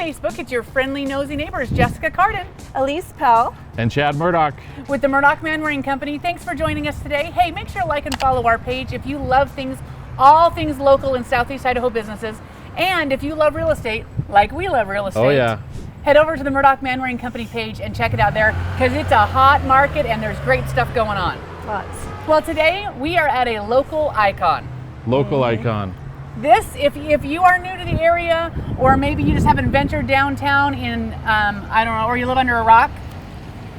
Facebook. It's your friendly nosy neighbors, Jessica Cardin, Elise Pell, and Chad Murdock with the Murdock Manwaring Company. Thanks for joining us today. Hey, make sure to like and follow our page if you love things, all things local in Southeast Idaho businesses. And if you love real estate, like we love real estate, Oh yeah. head over to the Murdock Manwaring Company page and check it out there, because it's a hot market and there's great stuff going on. lots. Well, today we are at a local icon. Local icon. This, if you are new to the area, or maybe you just haven't ventured downtown in, I don't know, or you live under a rock,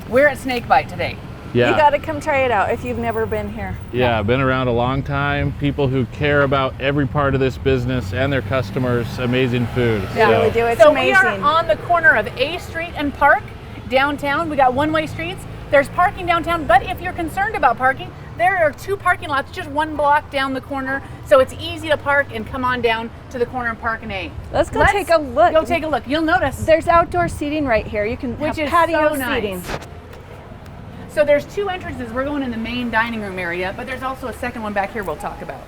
we're at Snakebite today. Yeah. You got to come try it out if you've never been here. Yeah, been around a long time. People who care about every part of this business and their customers. Amazing food. Yeah, really do. It's so amazing. We are on the corner of A Street and Park downtown. We got one-way streets. There's parking downtown, but if you're concerned about parking, there are two parking lots just one block down the corner, so it's easy to park and come on down to the corner and park in A. Let's take a look. Go take a look. You'll notice There's outdoor seating right here. You can which have is patio so nice. seating. So there's two entrances. We're going in the main dining room area, but there's also a second one back here we'll talk about.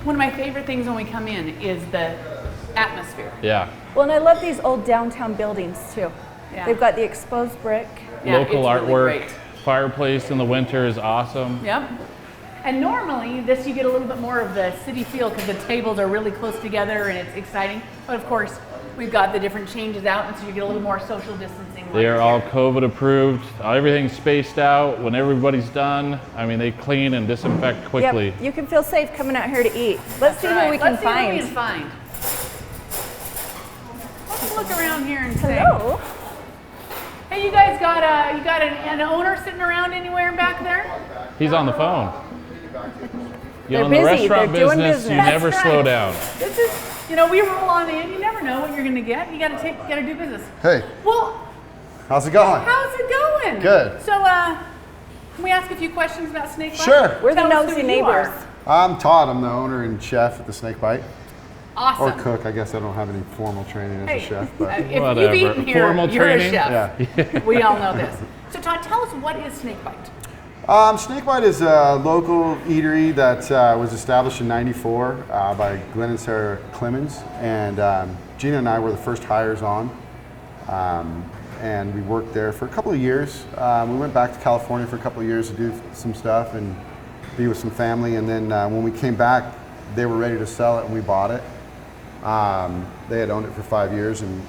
One of my favorite things when we come in is the atmosphere. Yeah. Well, and I love these old downtown buildings too. Yeah. They've got the exposed brick. Yeah, Local it's artwork. really great. Fireplace in the winter is awesome. Yep. And normally this you get a little bit more of the city feel because the tables are really close together and it's exciting. But of course, we've got the different changes out, and so you get a little more social distancing. They are all COVID approved. Everything's spaced out. When everybody's done, I mean, they clean and disinfect quickly. Yep. You can feel safe coming out here to eat. Let's see who we can find. Let's see who we can find. Let's look around here and say, Hello. hey, you guys got an owner sitting around anywhere back there? He's on the phone. They're In the busy. restaurant They're doing business, you business. never That's slow right. down. This is, we roll on in. You never know what you're gonna get. You gotta do business. Hey, Well, how's it going? how's it going? Good. So, can we ask a few questions about Snakebite? Sure. We're the Tell us Knowsy who you Neighbors. are. I'm Todd. I'm the owner and chef at the Snakebite. Awesome. Or cook. I guess I don't have any formal training as Hey, a chef, but if Whatever. you've eaten here, Formal you're training? a chef. yeah. We all know this. So, Todd, tell us, what is Snakebite? Snakebite is a local eatery that was established in '94 by Glenn and Sarah Clemens, and Gina and I were the first hires on, and we worked there for a couple of years. We went back to California for a couple of years to do some stuff and be with some family, and then when we came back, they were ready to sell it, and we bought it. They had owned it for 5 years, and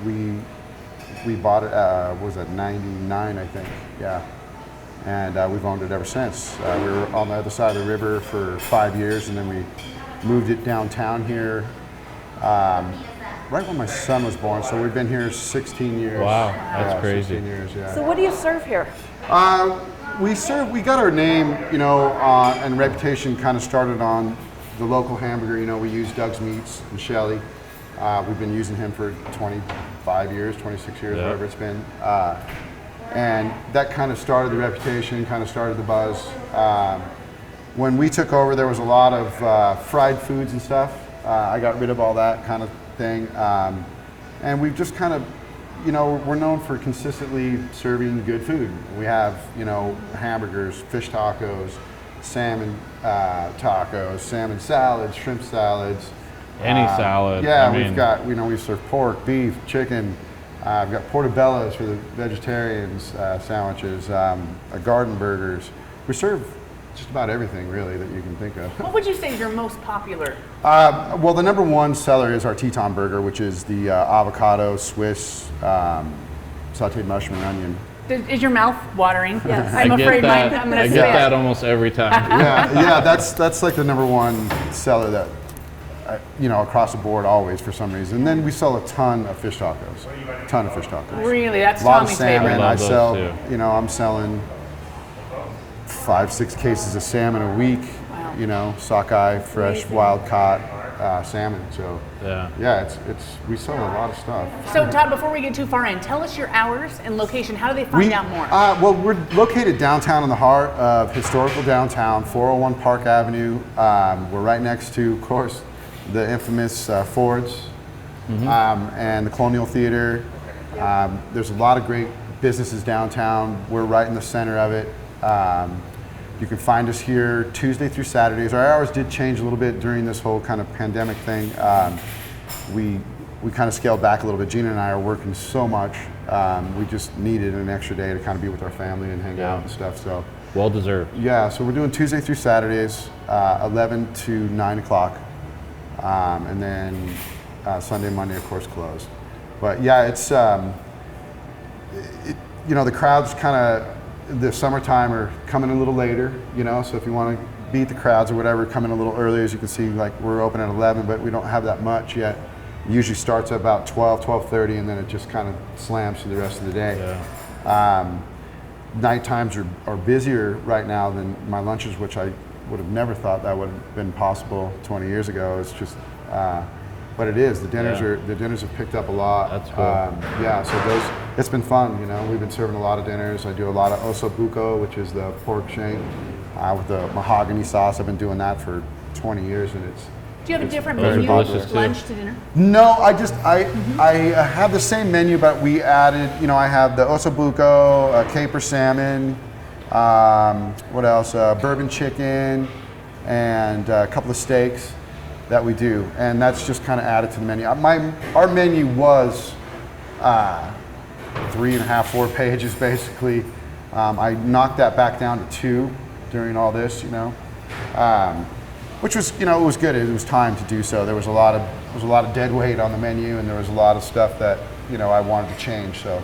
we bought it. Was it '99, I think? Yeah. And we've owned it ever since. We were on the other side of the river for 5 years, and then we moved it downtown here right when my son was born. So we've been here 16 years. Wow, that's crazy. 16 years, yeah. So what do you serve here? We got our name, and reputation kind of started on the local hamburger. We use Doug's Meats and Shelly. We've been using him for 25 years, 26 years, Yeah. whatever it's been. And that kind of started the reputation, kind of started the buzz. When we took over, there was a lot of fried foods and stuff. I got rid of all that kind of thing. And we've just kind of, we're known for consistently serving good food. We have, hamburgers, fish tacos, salmon tacos, salmon salads, shrimp salads. Any salad. Yeah, I mean, we've got, we serve pork, beef, chicken. I've got portobellos for the vegetarians, sandwiches, garden burgers. We serve just about everything, really, that you can think of. What would you say is your most popular? Well, the number one seller is our Teton burger, which is the avocado, Swiss, sauteed mushroom and onion. Is your mouth watering? Yes. I'm afraid mine. I'm I going to get say that it. almost every time. Yeah, that's like the number one seller that, across the board always for some reason. And then we sell a ton of fish tacos. Really, that's A lot of Tommy's salmon. favorite. Love I those sell, too. I'm selling 5-6 cases of salmon a week. Wow. Sockeye, fresh, Amazing. wild caught salmon. So Yeah. it's we sell a lot of stuff. So, Todd, before we get too far in, tell us your hours and location. How do they find out more? Well, we're located downtown in the heart of historical downtown, 401 Park Avenue. We're right next to, of course, the infamous Ford's and the Colonial Theater. There's a lot of great businesses downtown. We're right in the center of it. You can find us here Tuesday through Saturdays. Our hours did change a little bit during this whole kind of pandemic thing. we kind of scaled back a little bit. Gina and I are working so much. We just needed an extra day to kind of be with our family and hang out and stuff. So well deserved. Yeah, so we're doing Tuesday through Saturdays, 11 to 9 o'clock, and then Sunday, Monday, of course, closed. But yeah, it's you know, the crowds kind of the summertime are coming a little later. You know, so if you want to beat the crowds or whatever, come in a little earlier. As you can see, like we're open at 11, but we don't have that much yet. It usually starts at about 12:30, and then it just kind of slams through the rest of the day. Yeah. Night times are busier right now than my lunches, which I would have never thought that would have been possible 20 years ago. It's just, but it is. The dinners have picked up a lot. That's cool. Yeah, so it's been fun. You know, we've been serving a lot of dinners. I do a lot of osobuco, which is the pork shank with the mahogany sauce. I've been doing that for 20 years, and it's. Do you have a different very menu, delicious, lunch to dinner? No, I have the same menu, but we added, you know, I have the osobuco, caper salmon, what else, bourbon chicken, and a couple of steaks that we do, and that's just kind of added to the menu. Our menu was 3.5, 4 pages basically. I knocked that back down to 2 during all this, you know. Which was, you know, it was good. It was time to do so. There was a lot of dead weight on the menu, and there was a lot of stuff that, you know, I wanted to change. So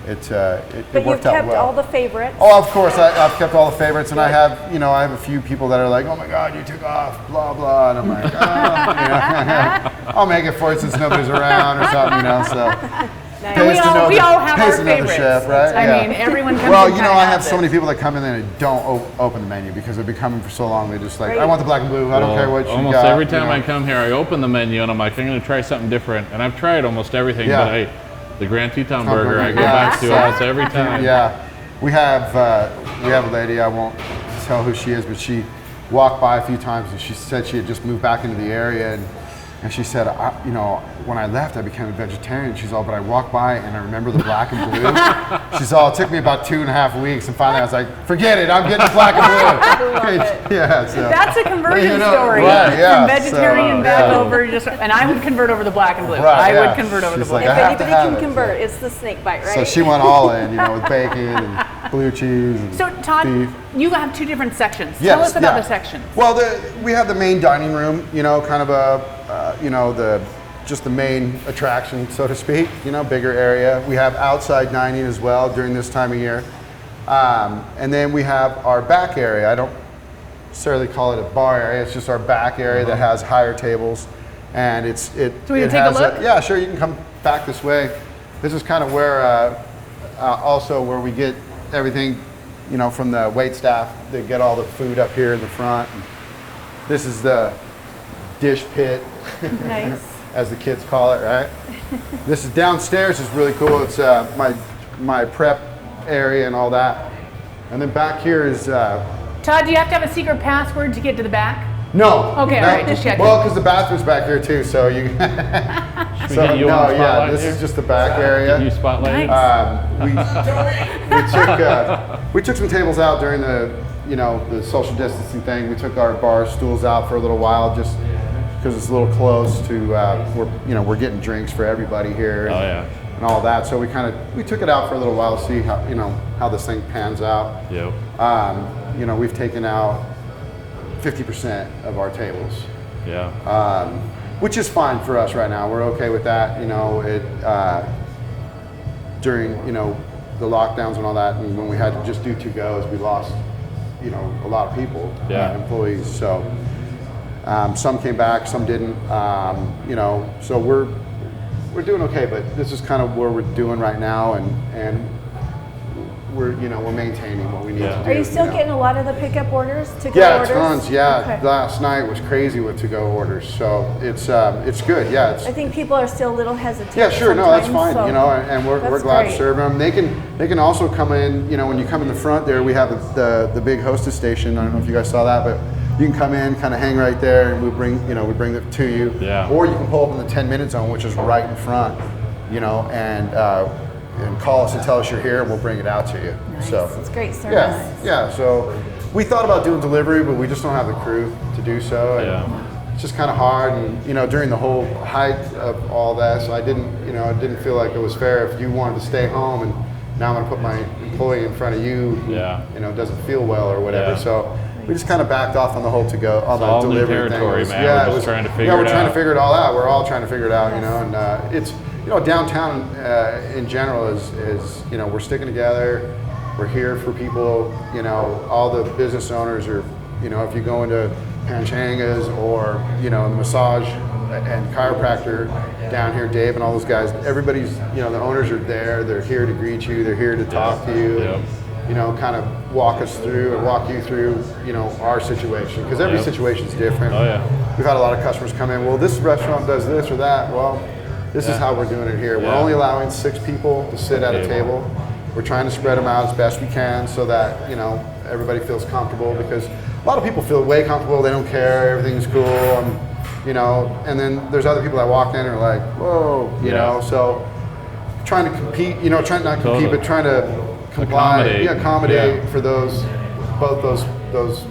it worked out well. But you've kept all the favorites. Oh, of course, I've kept all the favorites, and I have, you know, I have a few people that are like, oh my God, you took off, blah blah, and I'm like, oh, you know, I'll make it for you since nobody's around or something, you know. So. Nice. And we all have our favorites. Chef, right? I mean, everyone comes well, in you know, I have this. so many people that come in and don't open the menu because they've been coming for so long. They're just like, I want the black and blue. I don't care what you got. Almost every time I come here, I open the menu and I'm like, I'm going to try something different. And I've tried almost everything, but the Grand Teton burger, I go back to almost every time. Yeah, we have a lady. I won't tell who she is, but she walked by a few times and she said she had just moved back into the area and she said, you know, when I left, I became a vegetarian. She's all, but I walked by and I remember the black and blue. She's all, it took me about 2.5 weeks, and finally I was like, forget it, I'm getting black and blue. Yeah, so. That's a conversion story. Right, yeah, from vegetarian back over, and I would convert over the black and blue. Right, I would convert over the black. If anybody can convert, it's the Snakebite, right? So she went all in, you know, with bacon and blue cheese and So Todd, beef. you have 2 different sections. Yes, Tell us about the sections. Well, we have the main dining room, you know, kind of you know, just the main attraction, so to speak, you know, bigger area. We have outside dining as well during this time of year. And then we have our back area. I don't necessarily call it a bar area, it's just our back area that has higher tables. And So we can take a look? Yeah, sure, you can come back this way. This is kind of where, also where we get everything, you know, from the wait staff. They get all the food up here in the front. This is the dish pit, Nice. as the kids call it, right? This is downstairs. Is really cool. It's my prep area and all that. And then back here is. Todd, do you have to have a secret password to get to the back? No. Okay, no. all right, just checking. Well, because the bathroom's back here too, so you. Get you on spotlight this here? is just the back area. Get you spotlighted? We took some tables out during the social distancing thing. We took our bar stools out for a little while, just because it's a little close to we're getting drinks for everybody here and all that. So we took it out for a little while to see how this thing pans out. Yep. You know, we've taken out 50% of our tables. Yeah. Which is fine for us right now. We're okay with that. You know, during the lockdowns and all that, and when we had to just do to-goes, we lost a lot of people, employees. So some came back, some didn't. So we're doing okay. But this is kind of where we're doing right now, and we're maintaining what we need to do. Are you still getting a lot of the pickup orders, to-go orders? Yeah, tons. Yeah, Okay. Last night was crazy with to-go orders, so it's good. Yeah, I think people are still a little hesitant. yeah, sure. No, that's fine. sometimes, so And we're that's glad to great. serve them. They can also come in. When you come in the front there, we have the big hostess station. I don't know if you guys saw that, but you can come in, kind of hang right there, and we bring it to you. Yeah. Or you can pull up in the 10-minute zone, which is right in front. And call us and tell us you're here, and we'll bring it out to you. Nice. So It's great service. yeah. So we thought about doing delivery, but we just don't have the crew to do so. And, Yeah. it's just kind of hard, and during the whole height of all that, so I didn't feel like it was fair if you wanted to stay home and now I'm going to put my employee in front of you who doesn't feel well or whatever. Yeah. So we just kind of backed off on the whole on the delivery thing. We're just trying to figure it out. We're trying to figure it all out. We're all trying to figure it out, and it's downtown in general is we're sticking together. We're here for people. All the business owners are if you go into Panchangas or the massage and chiropractor down here, Dave and all those guys, everybody's the owners are there. They're here to greet you. They're here to talk to you. Kind of walk you through our situation, because every situation's different. Oh yeah. We've had a lot of customers come in. Well, this restaurant does this or that. Well, this is how we're doing it here. We're only allowing 6 people to sit at a table. We're trying to spread them out as best we can so that everybody feels comfortable, because a lot of people feel way comfortable. They don't care. Everything's cool. And then there's other people that walk in and are like, whoa, So trying to compete, trying not to compete, but trying to comply, accommodate for both those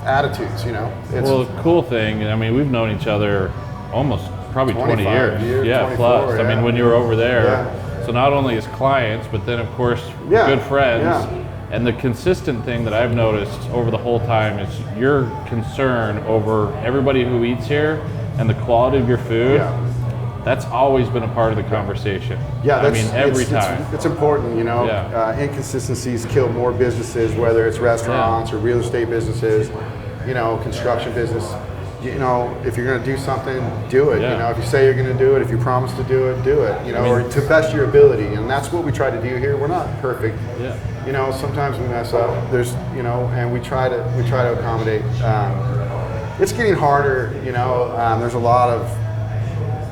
attitudes. Well, the cool thing, I mean, we've known each other almost probably 20 years. Yeah, plus. I mean, when you were over there. So not only as clients, but then of course good friends. And the consistent thing that I've noticed over the whole time is your concern over everybody who eats here and the quality of your food. That's always been a part of the conversation. Every time. It's important, inconsistencies kill more businesses, whether it's restaurants or real estate businesses, construction business. If you're going to do something, do it. If you say you're going to do it, if you promise to do it, or to best your ability. And that's what we try to do here. We're not perfect. Sometimes we mess up. There's, and we try to accommodate. It's getting harder. There's a lot of,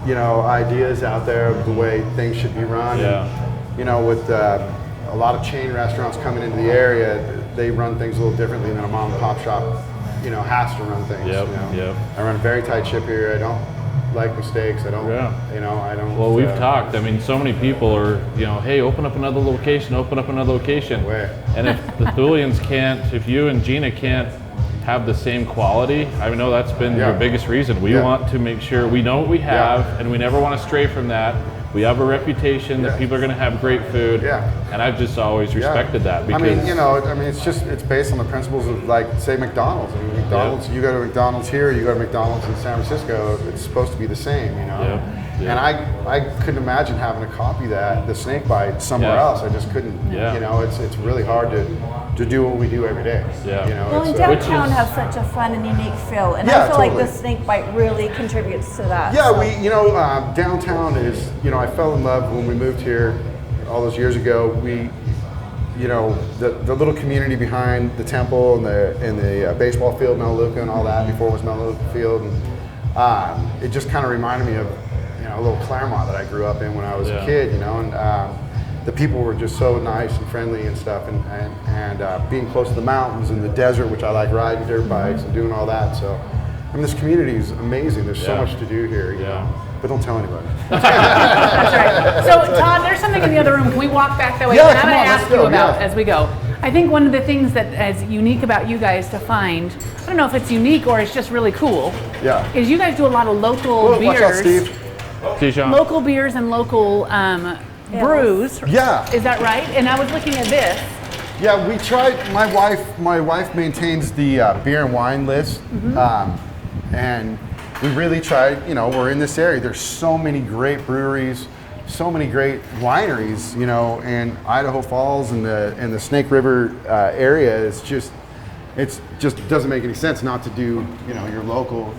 ideas out there of the way things should be run. And, with a lot of chain restaurants coming into the area, they run things a little differently than a mom and pop shop. Has to run things. I run a very tight ship here. I don't like mistakes. I don't. I don't. Well, we've talked. I mean, so many people are, hey, open up another location. Where? And if the Thoulions can't, if you and Gina can't have the same quality, I know that's been your biggest reason. We want to make sure we know what we have, and we never want to stray from that. We have a reputation that people are going to have great food, and I've just always respected that. Because it's based on the principles of, like, say, McDonald's. I mean, McDonald's, you go to McDonald's here, you go to McDonald's in San Francisco, it's supposed to be the same, And I couldn't imagine having to copy the Snakebite somewhere else. I just couldn't. It's really hard to do what we do every day. Well, and downtown has such a fun and unique feel, and I feel like the Snakebite really contributes to that. Downtown is, I fell in love when we moved here all those years ago. The little community behind the temple and the baseball field, Melaleuca, and all that, before it was Melaleuca Field, and it just kind of reminded me of a little Claremont that I grew up in when I was a kid, and the people were just so nice and friendly and stuff, and being close to the mountains and the desert, which I like riding dirt bikes and doing all that. So, this community is amazing. There's so much to do here, but don't tell anybody. That's right. So, Todd, there's something in the other room. Can we walk back that way? Yeah, and I'm come going to on, ask let's go, you about as we go. I think one of the things that is unique about you guys to find, I don't know if it's unique or it's just really cool, is you guys do a lot of local beers. Watch out, Steve. Local beers and local brews. Yeah. Is that right? And I was looking at this. Yeah, we tried. My wife maintains the beer and wine list, and we really tried. We're in this area. There's so many great breweries, so many great wineries. And Idaho Falls and the Snake River area is just doesn't make any sense not to do your local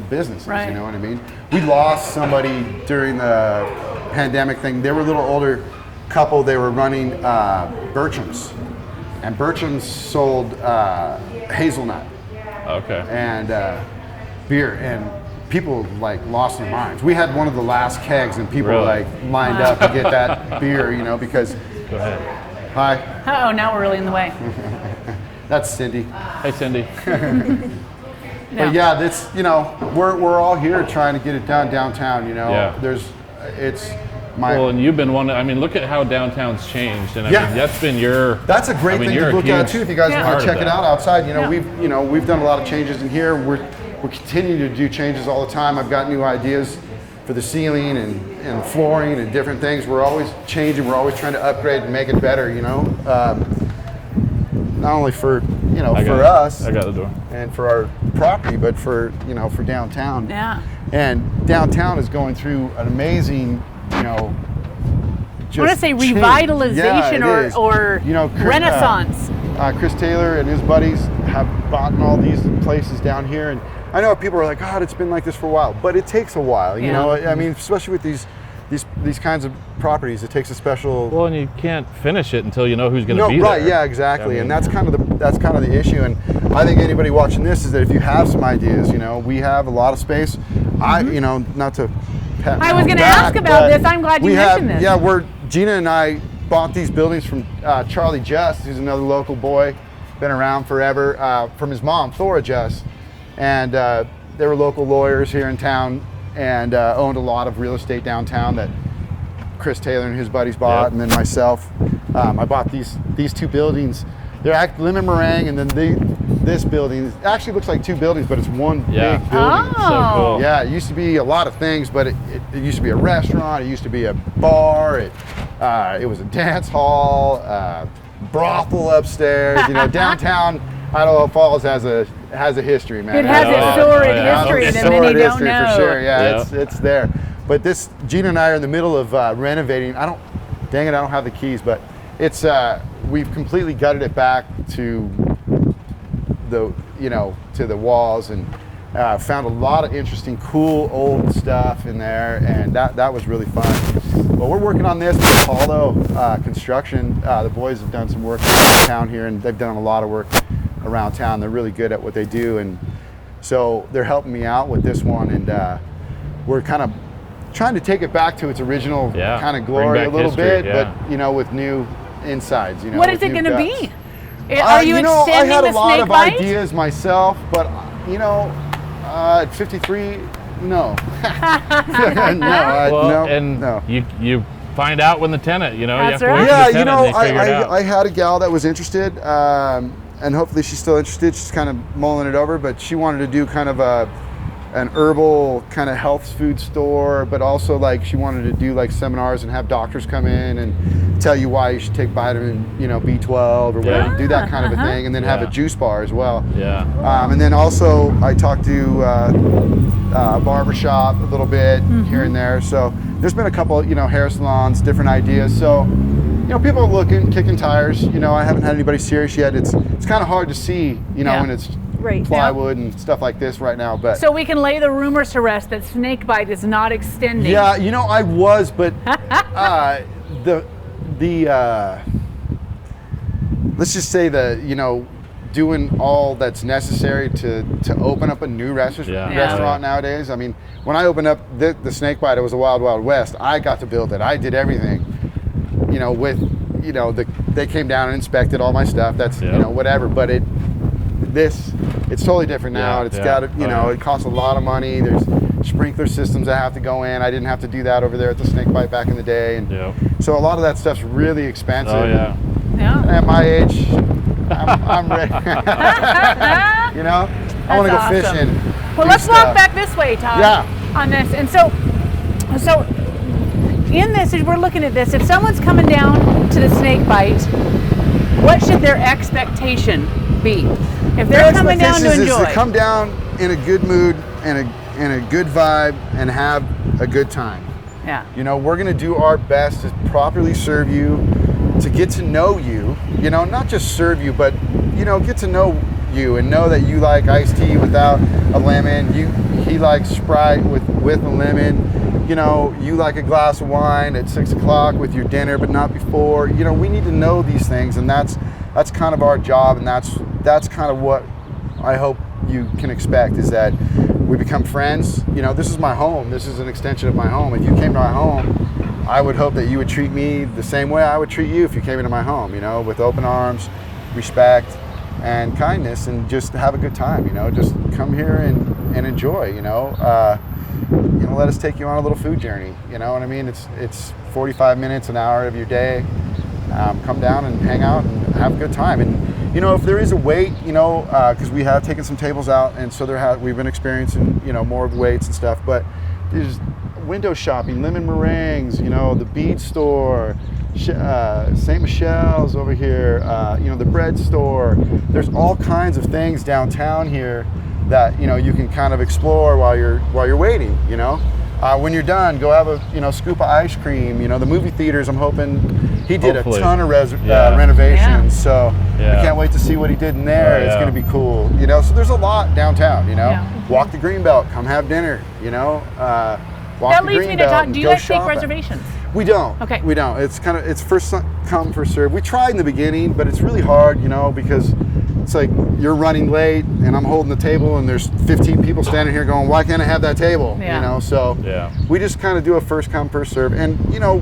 businesses. Right. You know what I mean? We lost somebody during the pandemic thing. They were a little older couple. They were running Bertram's, and Bertram's sold hazelnut and beer, and people lost their minds. We had one of the last kegs, and people lined up to get that beer, because. Go ahead. Hi. Oh, now we're really in the way. That's Cindy. Hey, Cindy. But that's we're all here trying to get it done downtown. Well, and you've been one. I mean, look at how downtown's changed, and I mean, that's been your. That's a great thing to look at too. If you guys want to check it out outside, we've done a lot of changes in here. we're continuing to do changes all the time. I've got new ideas for the ceiling and flooring and different things. We're always changing. We're always trying to upgrade and make it better, you know. Not only for, you know, for us. I got the door. And for our property, but for, you know, for downtown. Yeah. And downtown is going through an amazing, you know, I want to say revitalization or you know, renaissance. Chris Taylor and his buddies have bought in all these places down here, and I know people are like, God, it's been like this for a while, but it takes a while. You know, I mean, especially with these kinds of properties, it takes a special. Well, and you can't finish it until you know who's going to be right, there. yeah, exactly, and that's kind of the issue. And I think anybody watching this is that if you have some ideas, you know, we have a lot of space. You know, not to. I was going to ask about this. I'm glad you mentioned this. Yeah, Gina and I bought these buildings from Charlie Just, who's another local boy, been around forever, from his mom, Thora Just. And they were local lawyers here in town and owned a lot of real estate downtown that Chris Taylor and his buddies bought, and then myself. I bought these two buildings. They're Lemon Meringue, and then this building actually looks like two buildings, but it's one big building. So cool. Yeah, it used to be a lot of things, but it used to be a restaurant, it used to be a bar, it was a dance hall, brothel upstairs. You know, downtown Idaho Falls has a history, man. It has a storied history that many don't know. For sure, yeah. It's there. But Gina and I are in the middle of renovating. Dang it, I don't have the keys, but it's we've completely gutted it back to the walls, and found a lot of interesting, cool old stuff in there, and that was really fun. But we're working on this with Apollo Construction. The boys have done some work around town here, and they've done a lot of work around town. They're really good at what they do, and so they're helping me out with this one, and we're kind of trying to take it back to its original kind of glory a little bit, but you know, with new insides. You know, what is it going to be? Are you extending I had a lot of SnakeBite? ideas myself, but you know, at 53, no. No. You find out when the tenant, you know. That's you have to right. wait for the You know, tenant and you figure it out. I had a gal that was interested, and hopefully she's still interested. She's kind of mulling it over, but she wanted to do kind of an herbal kind of health food store, but also like she wanted to do like seminars and have doctors come in and tell you why you should take vitamin, you know, B12 or whatever, do that kind of a thing, and then have a juice bar as well. And then also I talked to a barbershop a little bit here and there. So there's been a couple, you know, hair salons, different ideas. So, you know, people are looking, kicking tires. You know, I haven't had anybody serious yet. It's kind of hard to see, you know, when it's plywood and stuff like this right now. But so we can lay the rumors to rest that SnakeBite is not extending. Yeah, you know, I was, but let's just say you know, doing all that's necessary to open up a new restaurant nowadays. I mean, when I opened up the SnakeBite, it was a wild, wild west. I got to build it. I did everything, you know, with, you know, they came down and inspected all my stuff. That's, you know, whatever. But it's totally different now. It's got to, you know, it costs a lot of money. There's sprinkler systems that have to go in. I didn't have to do that over there at the SnakeBite back in the day. And so a lot of that stuff's really expensive. And at my age, I'm ready. You know, I want to go fishing. Well, let's walk back this way, Todd. On this, and so in this, as we're looking at this, if someone's coming down to the SnakeBite, what should their expectation be? If they're coming down to enjoy, is to come down in a good mood and a good vibe and have a good time. You know, we're going to do our best to properly serve you, to get to know you. You know, not just serve you, but you know, get to know you and know that you like iced tea without a lemon. He likes Sprite with a lemon. You know, you like a glass of wine at 6 o'clock with your dinner, but not before. You know, we need to know these things, and that's kind of our job, and that's kind of what I hope you can expect, is that we become friends. You know, this is my home. This is an extension of my home. If you came to my home, I would hope that you would treat me the same way I would treat you if you came into my home, you know, with open arms, respect, and kindness, and just have a good time. You know, just come here and enjoy, you know. You know, let us take you on a little food journey. You know what I mean? It's 45 minutes, an hour of your day. Come down and hang out and have a good time. And you know, if there is a wait, you know, because we have taken some tables out, and so we've been experiencing, you know, more of waits and stuff. But there's window shopping, lemon meringues, you know, the bead store, St. Michelle's over here, you know, the bread store. There's all kinds of things downtown here that, you know, you can kind of explore while you're waiting, you know. When you're done, go have a, you know, scoop of ice cream. You know, the movie theaters, I'm hoping, he did Hopefully. a ton of renovations, so Yeah. I can't wait to see what he did in there. It's going to be cool, you know. So there's a lot downtown, you know. Walk the Greenbelt, come have dinner, you know. Walk That the leads me to talk. Do you guys take shopping. reservations? We don't. Okay. We don't. It's first come, first serve. We tried in the beginning, but it's really hard, you know, because it's like you're running late and I'm holding the table and there's 15 people standing here going, why can't I have that table? Yeah. You know, so we just kind of do a first come, first serve. And, you know,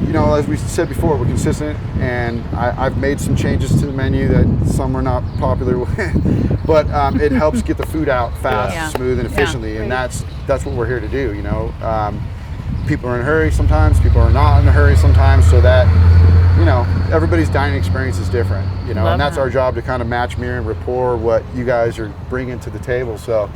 you know, as we said before, we're consistent, and I've made some changes to the menu that some are not popular with, but it helps get the food out fast, smooth, and efficiently, and that's what we're here to do, you know. People are in a hurry sometimes, people are not in a hurry sometimes, so that, you know, everybody's dining experience is different, you know, and that's our job, to kind of match, mirror, and rapport what you guys are bringing to the table. So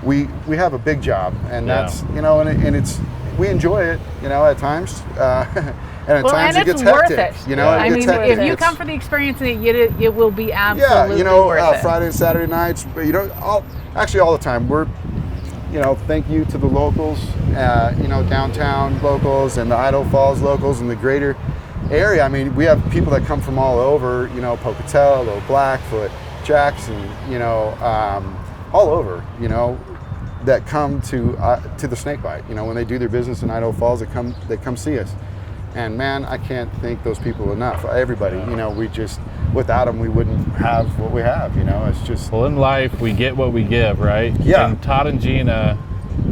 we have a big job, and that's, you know, and it's, we enjoy it, you know, at times, and at times it gets hectic, you know. I mean, if you come for the experience and you get it, it will be absolutely you know, worth it. Friday and Saturday nights, you know, all the time. We're, you know, thank you to the locals, you know, downtown locals and the Idaho Falls locals and the greater area. I mean, we have people that come from all over, you know, Pocatello, Blackfoot, Jackson, you know, all over, you know, that come to the Snakebite. You know, when they do their business in Idaho Falls, they come see us. And man, I can't thank those people enough. Everybody, you know, without them, we wouldn't have what we have. You know, it's just. Well, in life, we get what we give, right? Yeah. And Todd and Gina,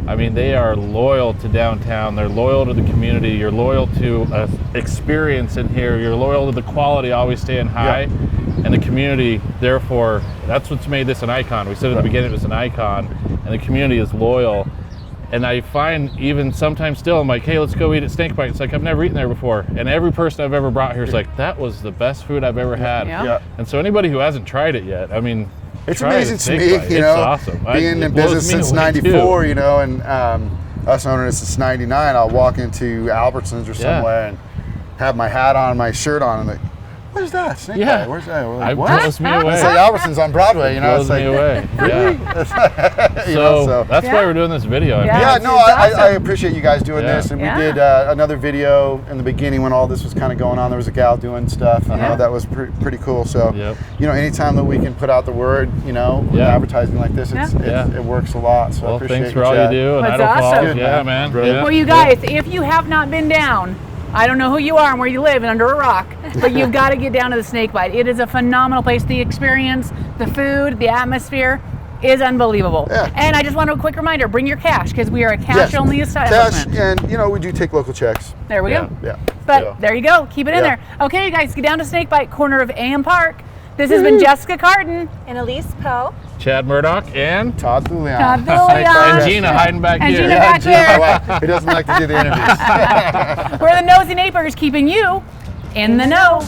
I mean, they are loyal to downtown. They're loyal to the community. You're loyal to experience in here. You're loyal to the quality, always staying high. And the community, therefore, that's what's made this an icon. We said at the beginning it was an icon, and the community is loyal. And I find even sometimes still, I'm like, hey, let's go eat at Snakebite. It's like, I've never eaten there before. And every person I've ever brought here is like, that was the best food I've ever had. And so anybody who hasn't tried it yet, I mean, it's amazing to me, you know, it's awesome. Being in business since '94, you know, and us owning it since '99, I'll walk into Albertsons or somewhere and have my hat on, my shirt on, and like, what is that? Snakebite? Where's that? We're like, what? Blows me away. It's like Albertsons on Broadway, you know. Blows me away. So that's why we're doing this video. I appreciate you guys doing this, and we did another video in the beginning when all this was kind of going on. There was a gal doing stuff, you know, that was pretty cool. So, you know, anytime that we can put out the word, you know, with advertising like this, it works a lot. So I appreciate thanks for all you do. That's awesome. Falls. Yeah, man. Well, you guys, if you have not been down, I don't know who you are and where you live and under a rock, but you've got to get down to the Snakebite. It is a phenomenal place. The experience, the food, the atmosphere is unbelievable. And I just want a quick reminder, bring your cash, because we are a cash-only establishment. Cash, and, you know, we do take local checks. There we go. But there you go. Keep it in there. Okay, you guys, get down to Snakebite, corner of AM Park. This has been Jessica Carden. And Elise Poe. Chad Murdock and Todd Thoulion. And Gina hiding back here. Gina back here. He doesn't like to do the interviews. We're the Knowsy Neighbors, keeping you in the know.